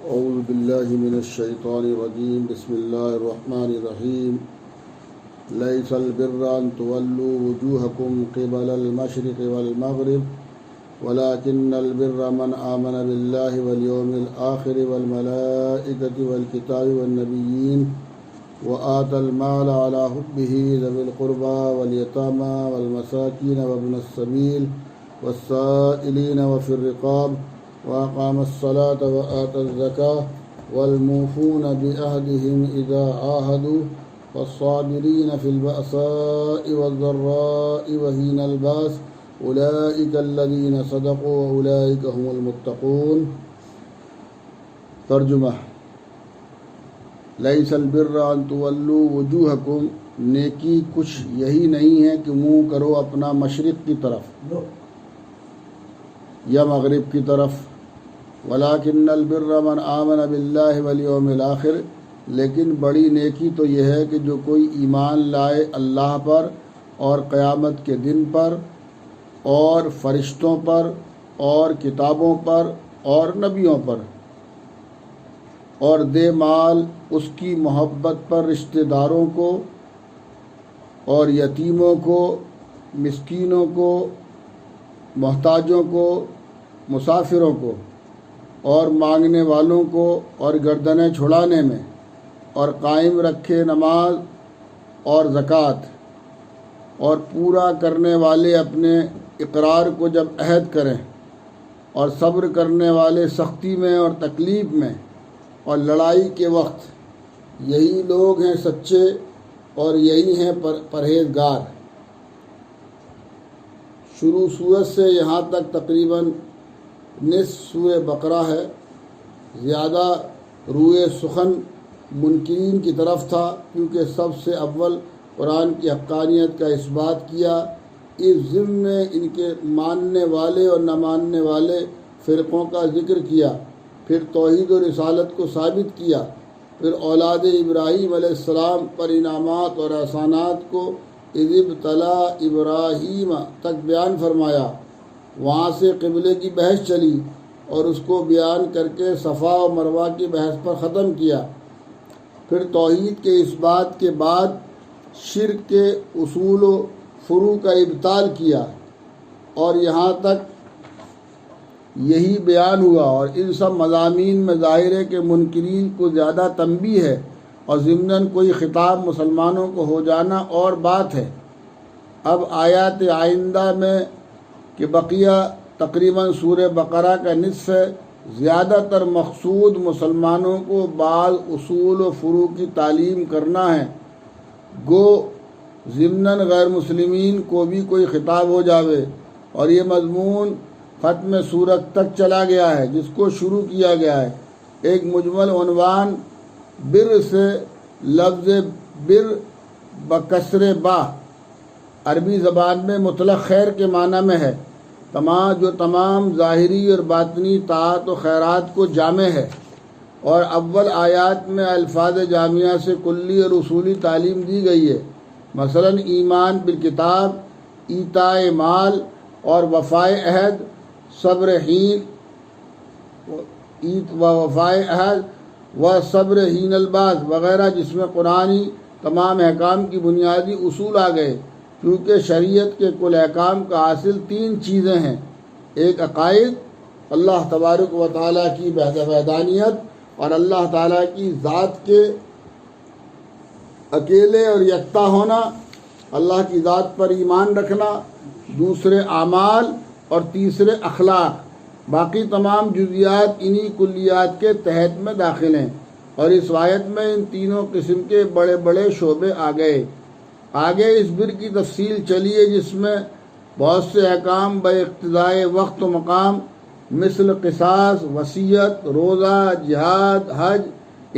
أعوذ بالله من الشيطان الرجيم. بسم الله الرحمن الرحيم. ليس البر أن تولوا وجوهكم قبل المشرق والمغرب ولكن البر من آمن بالله واليوم الآخر والملائكة والكتاب والنبيين وآتى المال على حبه ذوي القربى واليتامى والمساكين وابن السبيل والسائلين وفي الرقاب وأقام الصلاة وآتى الزكاة والموفون بعهدهم إذا عاهدوا والصابرين في البأساء والضراء وحين البأس أولئك الذين صدقوا وأولئك هم المتقون. ترجمہ: لیس البر ان تولوا وجوہکم، نیکی کچھ یہی نہیں ہے کہ منہ کرو اپنا مشرق کی طرف یا مغرب کی طرف، ولیکن البر من آمن باللہ والیوم الآخر، لیکن بڑی نیکی تو یہ ہے کہ جو کوئی ایمان لائے اللہ پر اور قیامت کے دن پر اور فرشتوں پر اور کتابوں پر اور نبیوں پر، اور دے مال اس کی محبت پر رشتہ داروں کو اور یتیموں کو، مسکینوں کو، محتاجوں کو، مسافروں کو اور مانگنے والوں کو، اور گردنیں چھڑانے میں، اور قائم رکھے نماز اور زکوٰۃ، اور پورا کرنے والے اپنے اقرار کو جب عہد کریں، اور صبر کرنے والے سختی میں اور تکلیف میں اور لڑائی کے وقت، یہی لوگ ہیں سچے اور یہی ہیں پرہیزگار. شروع سورت سے یہاں تک تقریباً نصف سورہ بقرہ ہے. زیادہ روئے سخن منکرین کی طرف تھا، کیونکہ سب سے اول قرآن کی حقانیت کا اثبات کیا، اس ضمن میں ان کے ماننے والے اور نہ ماننے والے فرقوں کا ذکر کیا، پھر توحید و رسالت کو ثابت کیا، پھر اولاد ابراہیم علیہ السلام پر انعامات اور احسانات کو اذ ابتلی ابراہیم تک بیان فرمایا. وہاں سے قبلے کی بحث چلی اور اس کو بیان کر کے صفا و مروہ کی بحث پر ختم کیا. پھر توحید کے اس بات کے بعد شرک کے اصول و فروع کا ابطال کیا، اور یہاں تک یہی بیان ہوا. اور ان سب مضامین میں ظاہر ہے کہ منکرین کو زیادہ تنبیہ ہے، اور ضمناً کوئی خطاب مسلمانوں کو ہو جانا اور بات ہے. اب آیات آئندہ میں کہ بقیہ تقریباً سورہ بقرہ کا نصف ہے، زیادہ تر مقصود مسلمانوں کو بعض اصول و فروع کی تعلیم کرنا ہے. گو ضمناً غیر مسلمین کو بھی کوئی خطاب ہو جاوے، اور یہ مضمون ختم سورت تک چلا گیا ہے جس کو شروع کیا گیا ہے. ایک مجمل عنوان بر سے لفظ بر بکسر با عربی زبان میں مطلق خیر کے معنی میں ہے، جو تمام ظاہری اور باطنی طاعت و خیرات کو جامع ہے. اور اول آیات میں الفاظ جامعہ سے کلی اور اصولی تعلیم دی گئی ہے. مثلا ایمان بالکتاب، ایتائے مال اور وفائے عہد، صبر حین و صبر حین الباس وغیرہ، جس میں قرآنی تمام احکام کی بنیادی اصول آ گئے. کیونکہ شریعت کے کل احکام کا حاصل تین چیزیں ہیں: ایک عقائد، اللہ تبارک و تعالیٰ کی وحدانیت اور اللہ تعالیٰ کی ذات کے اکیلے اور یکتا ہونا، اللہ کی ذات پر ایمان رکھنا، دوسرے اعمال اور تیسرے اخلاق. باقی تمام جزیات انہی کلیات کے تحت میں داخل ہیں، اور اس آیت میں ان تینوں قسم کے بڑے بڑے شعبے آ گئے. آگے اس بر کی تفصیل چلیے، جس میں بہت سے احکام باقتضائے وقت و مقام مثل قصاص، وصیت، روزہ، جہاد، حج،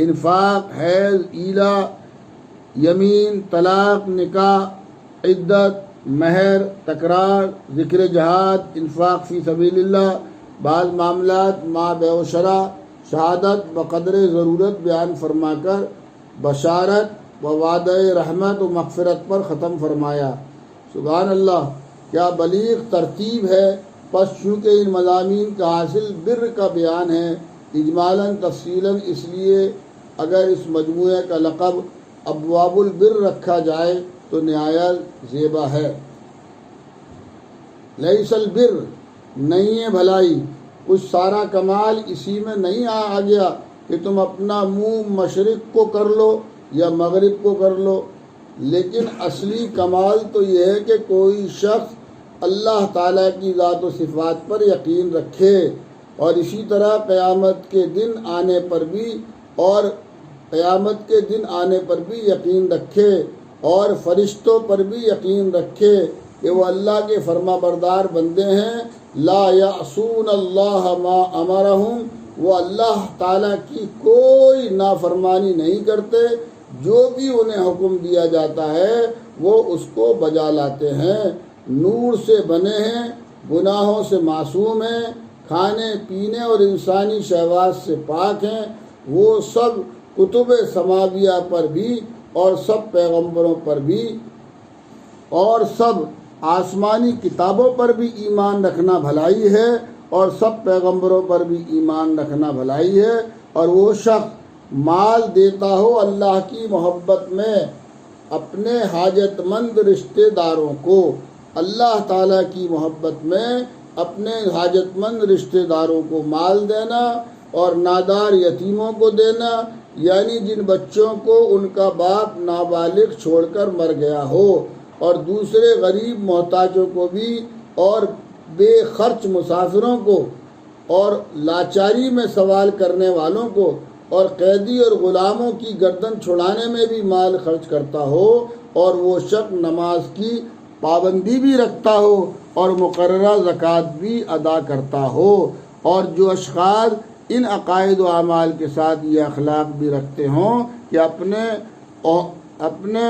انفاق، حیض، ایلا، یمین، طلاق، نکاح، عدت، مہر، تکرار، ذکر جہاد، انفاق فی سبیل اللہ، بعض معاملات ما بیع و شرع، شہادت بقدر ضرورت بیان فرما کر بشارت و وعدہ رحمت و مغفرت پر ختم فرمایا. سبحان اللہ، کیا بلیغ ترتیب ہے. پس چونکہ ان مضامین کا حاصل بر کا بیان ہے، اجمالاً تفصیلاً اس لیے اگر اس مجموعے کا لقب ابواب البر رکھا جائے تو نہایت زیبا ہے۔ لیس البر، نہیں ہے بھلائی، کچھ سارا کمال اسی میں نہیں آ گیا کہ تم اپنا منہ مشرق کو کر لو یا مغرب کو کر لو، لیکن اصلی کمال تو یہ ہے کہ کوئی شخص اللہ تعالیٰ کی ذات و صفات پر یقین رکھے، اور اسی طرح قیامت کے دن آنے پر بھی یقین رکھے، اور فرشتوں پر بھی یقین رکھے کہ وہ اللہ کے فرما بردار بندے ہیں، لا یعصون اللہ ما امرہم، وہ اللہ تعالیٰ کی کوئی نافرمانی نہیں کرتے، جو بھی انہیں حکم دیا جاتا ہے وہ اس کو بجا لاتے ہیں، نور سے بنے ہیں، گناہوں سے معصوم ہیں، کھانے پینے اور انسانی شہوات سے پاک ہیں، وہ سب کتب سماویہ پر بھی اور سب پیغمبروں پر بھی اور سب آسمانی کتابوں پر بھی ایمان رکھنا بھلائی ہے، اور سب پیغمبروں پر بھی ایمان رکھنا بھلائی ہے۔ اور وہ شخص مال دیتا ہو اللہ کی محبت میں اپنے حاجت مند رشتہ داروں کو، اللہ تعالیٰ کی محبت میں اپنے حاجت مند رشتہ داروں کو مال دینا اور نادار یتیموں کو دینا، یعنی جن بچوں کو ان کا باپ نابالغ چھوڑ کر مر گیا ہو، اور دوسرے غریب محتاجوں کو بھی، اور بے خرچ مسافروں کو، اور لاچاری میں سوال کرنے والوں کو، اور قیدی اور غلاموں کی گردن چھڑانے میں بھی مال خرچ کرتا ہو، اور وہ شخص نماز کی پابندی بھی رکھتا ہو اور مقررہ زکوٰۃ بھی ادا کرتا ہو، اور جو اشخاص ان عقائد و اعمال کے ساتھ یہ اخلاق بھی رکھتے ہوں کہ اپنے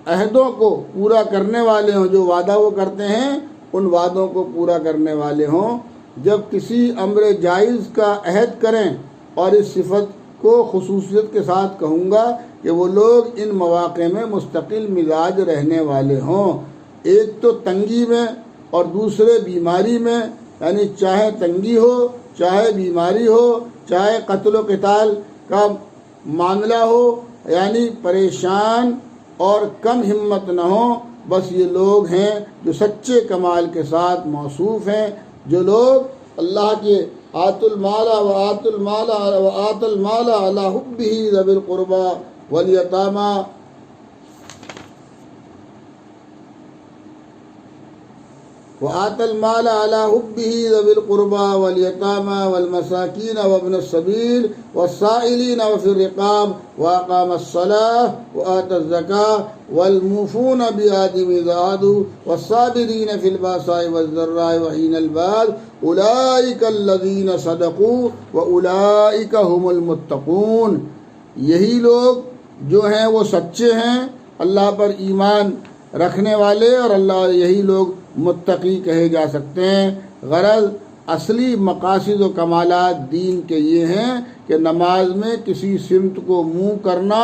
عہدوں کو پورا کرنے والے ہوں، جو وعدہ وہ کرتے ہیں ان وعدوں کو پورا کرنے والے ہوں، جب کسی امر جائز کا عہد کریں، اور اس صفت کو خصوصیت کے ساتھ کہوں گا کہ وہ لوگ ان مواقع میں مستقل مزاج رہنے والے ہوں، ایک تو تنگی میں اور دوسرے بیماری میں، یعنی چاہے تنگی ہو، چاہے بیماری ہو، چاہے قتل و قتال کا معاملہ ہو، یعنی پریشان اور کم ہمت نہ ہو، بس یہ لوگ ہیں جو سچے کمال کے ساتھ موصوف ہیں، جو لوگ اللہ کے آت المال علی حبہ ذوی القربى والیتامى وآت المال على حبه ذوي القربى واليتامى والمساكين وابن السبيل والسائلين وفي الرقاب وأقام الصلاة وآتى الزكاة والموفون بعهدهم إذا عاهدوا والصابرين في البأساء والضراء وحين البأس أولئك الذين صدقوا وأولئك هم المتقون۔ یہی لوگ جو ہیں وہ سچے ہیں، اللہ پر ایمان رکھنے والے، اور یہی لوگ متقی کہے جا سکتے ہیں۔ غرض اصلی مقاصد و کمالات دین کے یہ ہیں کہ نماز میں کسی سمت کو منہ کرنا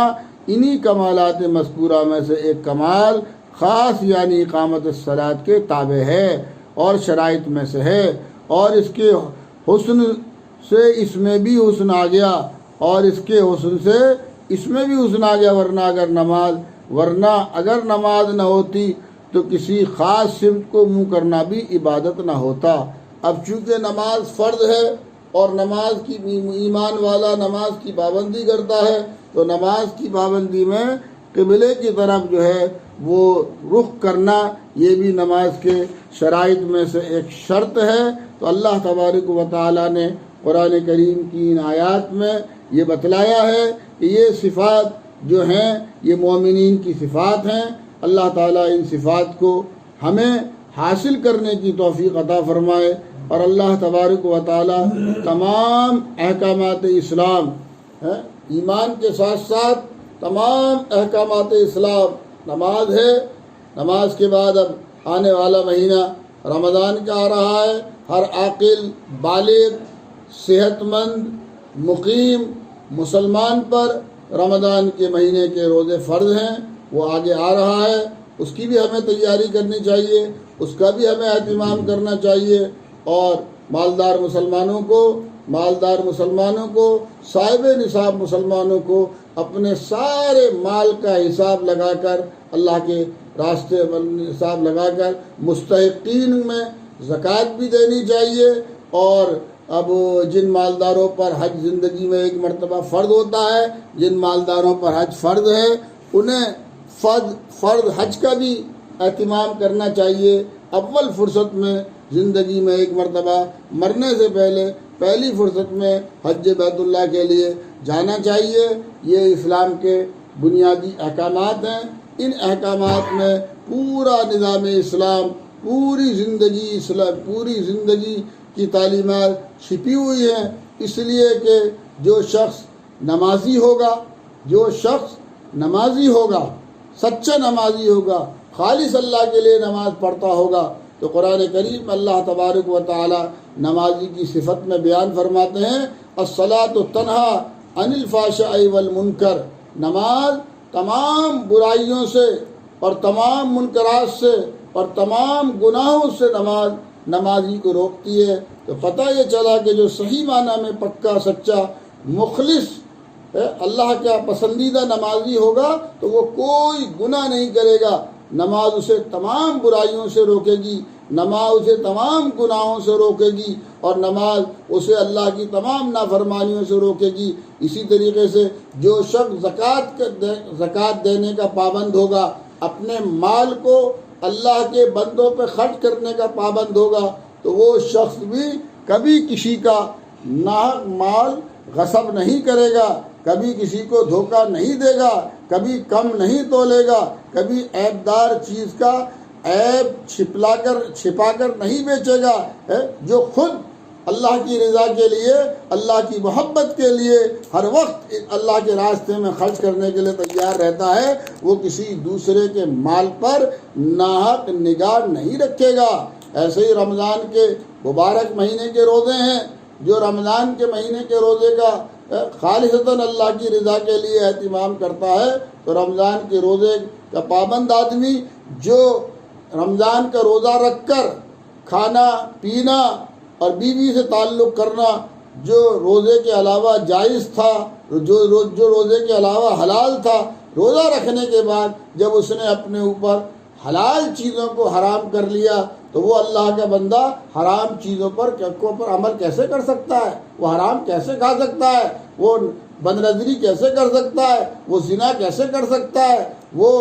انہی کمالات مذکورہ میں سے ایک کمال خاص یعنی اقامت الصلاۃ کے تابع ہے اور شرائط میں سے ہے، اور اس کے حسن سے اس میں بھی حسن آ گیا، اور اس کے حسن سے اس میں بھی حسن آ گیا، ورنہ اگر نماز نہ ہوتی تو کسی خاص سمت کو منہ کرنا بھی عبادت نہ ہوتا۔ اب چونکہ نماز فرض ہے اور نماز کی ایمان والا نماز کی پابندی کرتا ہے، تو نماز کی پابندی میں قبلے کی طرف جو ہے وہ رخ کرنا یہ بھی نماز کے شرائط میں سے ایک شرط ہے۔ تو اللہ تبارک و تعالیٰ نے قرآن کریم کی ان آیات میں یہ بتلایا ہے کہ یہ صفات جو ہیں یہ مومنین کی صفات ہیں۔ اللہ تعالیٰ ان صفات کو ہمیں حاصل کرنے کی توفیق عطا فرمائے، اور اللہ تبارک و تعالیٰ تمام احکامات اسلام ایمان کے ساتھ ساتھ تمام احکامات اسلام، نماز ہے، نماز کے بعد اب آنے والا مہینہ رمضان کا آ رہا ہے، ہر عاقل بالغ صحت مند مقیم مسلمان پر رمضان کے مہینے کے روزے فرض ہیں، وہ آگے آ رہا ہے، اس کی بھی ہمیں تیاری کرنی چاہیے، اس کا بھی ہمیں اہتمام کرنا چاہیے، اور مالدار مسلمانوں کو مالدار مسلمانوں کو، صاحب نصاب مسلمانوں کو اپنے سارے مال کا حساب لگا کر، اللہ کے راستے حساب لگا کر مستحقین میں زکوٰۃ بھی دینی چاہیے۔ اور اب جن مالداروں پر حج زندگی میں ایک مرتبہ فرض ہوتا ہے، جن مالداروں پر حج فرض ہے، انہیں فرض حج کا بھی اہتمام کرنا چاہیے۔ اول فرصت میں زندگی میں ایک مرتبہ مرنے سے پہلے پہلی فرصت میں حج بیت اللہ کے لیے جانا چاہیے۔ یہ اسلام کے بنیادی احکامات ہیں۔ ان احکامات میں پورا نظام اسلام، پوری زندگی کی تعلیمات چھپی ہوئی ہیں، اس لیے کہ جو شخص نمازی ہوگا، سچا نمازی ہوگا، خالص اللہ کے لیے نماز پڑھتا ہوگا، تو قرآن کریم اللہ تبارک و تعالی نمازی کی صفت میں بیان فرماتے ہیں، الصلاۃ تنہا عن الفحشاء والمنکر، نماز تمام برائیوں سے اور تمام منکرات سے اور تمام گناہوں سے نمازی کو روکتی ہے۔ تو پتہ یہ چلا کہ جو صحیح معنی میں پکا سچا مخلص اللہ کا پسندیدہ نمازی ہوگا تو وہ کوئی گناہ نہیں کرے گا، نماز اسے تمام برائیوں سے روکے گی، نماز اسے تمام گناہوں سے روکے گی، اور نماز اسے اللہ کی تمام نافرمانیوں سے روکے گی۔ اسی طریقے سے جو شخص زکوٰۃ دینے کا پابند ہوگا، اپنے مال کو اللہ کے بندوں پہ خرچ کرنے کا پابند ہوگا، تو وہ شخص بھی کبھی کسی کا ناحق مال غصب نہیں کرے گا، کبھی کسی کو دھوکہ نہیں دے گا، کبھی کم نہیں تولے گا، کبھی عیب دار چیز کا عیب چھپا کر نہیں بیچے گا۔ جو خود اللہ کی رضا کے لیے، اللہ کی محبت کے لیے ہر وقت اللہ کے راستے میں خرچ کرنے کے لیے تیار رہتا ہے، وہ کسی دوسرے کے مال پر ناحق نگاہ نہیں رکھے گا۔ ایسے ہی رمضان کے مبارک مہینے کے روزے ہیں، جو رمضان کے مہینے کے روزے کا خالصتاً اللہ کی رضا کے لیے اہتمام کرتا ہے، تو رمضان کے روزے کا پابند آدمی جو رمضان کا روزہ رکھ کر کھانا پینا اور بیوی سے تعلق کرنا جو روزے کے علاوہ جائز تھا، جو روزے کے علاوہ حلال تھا، روزہ رکھنے کے بعد جب اس نے اپنے اوپر حلال چیزوں کو حرام کر لیا، تو وہ اللہ کا بندہ حرام چیزوں پر عمل کیسے کر سکتا ہے؟ وہ حرام کیسے کھا سکتا ہے؟ وہ بد نظری کیسے کر سکتا ہے؟ وہ زنا کیسے کر سکتا ہے؟ وہ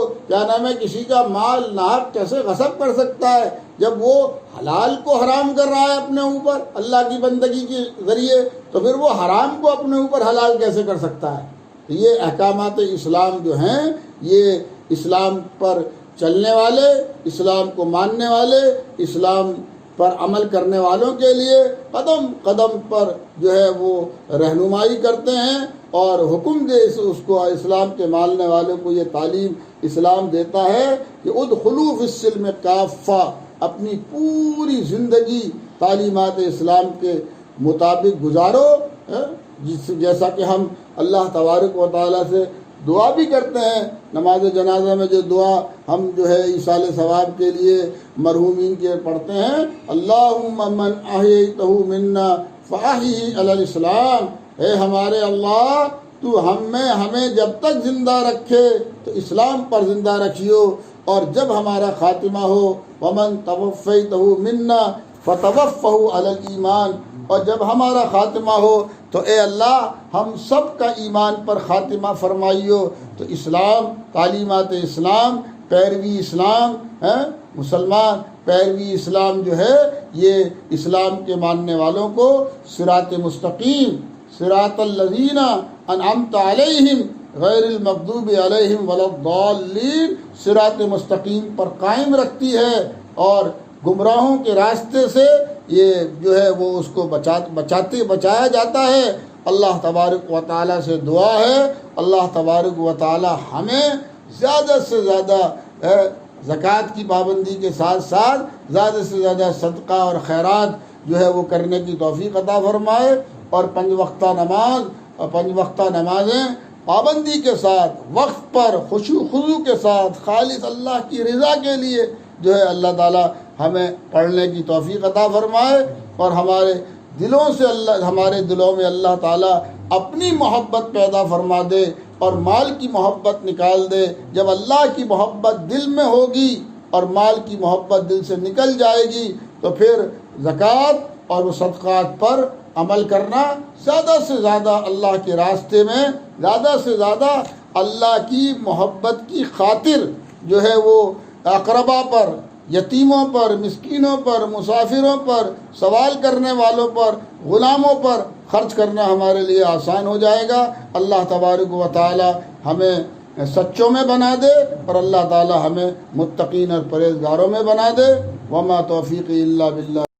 کسی کا مال ناحق کیسے غصب کر سکتا ہے؟ جب وہ حلال کو حرام کر رہا ہے اپنے اوپر اللہ کی بندگی کے ذریعے، تو پھر وہ حرام کو اپنے اوپر حلال کیسے کر سکتا ہے؟ تو یہ احکامات اسلام جو ہیں، یہ اسلام پر چلنے والے، اسلام کو ماننے والے، اسلام پر عمل کرنے والوں کے لیے قدم قدم پر جو ہے وہ رہنمائی کرتے ہیں، اور حکم دے اس کو اسلام کے ماننے والوں کو یہ تعلیم اسلام دیتا ہے کہ ادخلوا فی السلم کافہ، اپنی پوری زندگی تعلیمات اسلام کے مطابق گزارو۔ جیسا کہ ہم اللہ تبارک و تعالیٰ سے دعا بھی کرتے ہیں، نماز جنازہ میں جو دعا ہم جو ہے ایصال ثواب کے لیے مرحومین کے پڑھتے ہیں، اللہم من احییتہ منا فاحیہ علی الاسلام، اے ہمارے اللہ تو ہمیں جب تک زندہ رکھے تو اسلام پر زندہ رکھیو، اور جب ہمارا خاتمہ ہو ومن توفیتہ منا فتوفہ علی الایمان، اور جب ہمارا خاتمہ ہو تو اے اللہ ہم سب کا ایمان پر خاتمہ فرمائیو۔ تو اسلام، تعلیمات اسلام، پیروی اسلام، مسلمان پیروی اسلام جو ہے یہ اسلام کے ماننے والوں کو صراط مستقیم، صراط الذین انعمت علیہم غیر المغضوب علیہم ولا الضالین، صراط مستقیم پر قائم رکھتی ہے، اور گمراہوں کے راستے سے یہ جو ہے وہ اس کو بچایا جاتا ہے۔ اللہ تبارک و تعالیٰ سے دعا ہے، اللہ تبارک و تعالیٰ ہمیں زیادہ سے زیادہ زکوٰۃ کی پابندی کے ساتھ ساتھ زیادہ سے زیادہ صدقہ اور خیرات جو ہے وہ کرنے کی توفیق عطا فرمائے، اور 5 وقتہ نمازیں پابندی کے ساتھ وقت پر خشوع خضوع کے ساتھ خالص اللہ کی رضا کے لیے جو ہے اللہ تعالیٰ ہمیں پڑھنے کی توفیق عطا فرمائے، اور ہمارے دلوں سے ہمارے دلوں میں اللہ تعالیٰ اپنی محبت پیدا فرما دے اور مال کی محبت نکال دے۔ جب اللہ کی محبت دل میں ہوگی اور مال کی محبت دل سے نکل جائے گی تو پھر زکوٰۃ اور صدقات پر عمل کرنا، زیادہ سے زیادہ اللہ کے راستے میں، زیادہ سے زیادہ اللہ کی محبت کی خاطر جو ہے وہ اقربا پر، یتیموں پر، مسکینوں پر، مسافروں پر، سوال کرنے والوں پر، غلاموں پر خرچ کرنا ہمارے لیے آسان ہو جائے گا۔ اللہ تبارک و تعالی ہمیں سچوں میں بنا دے اور اللہ تعالی ہمیں متقین اور پرہیزگاروں میں بنا دے۔ وما توفیقی الا باللہ۔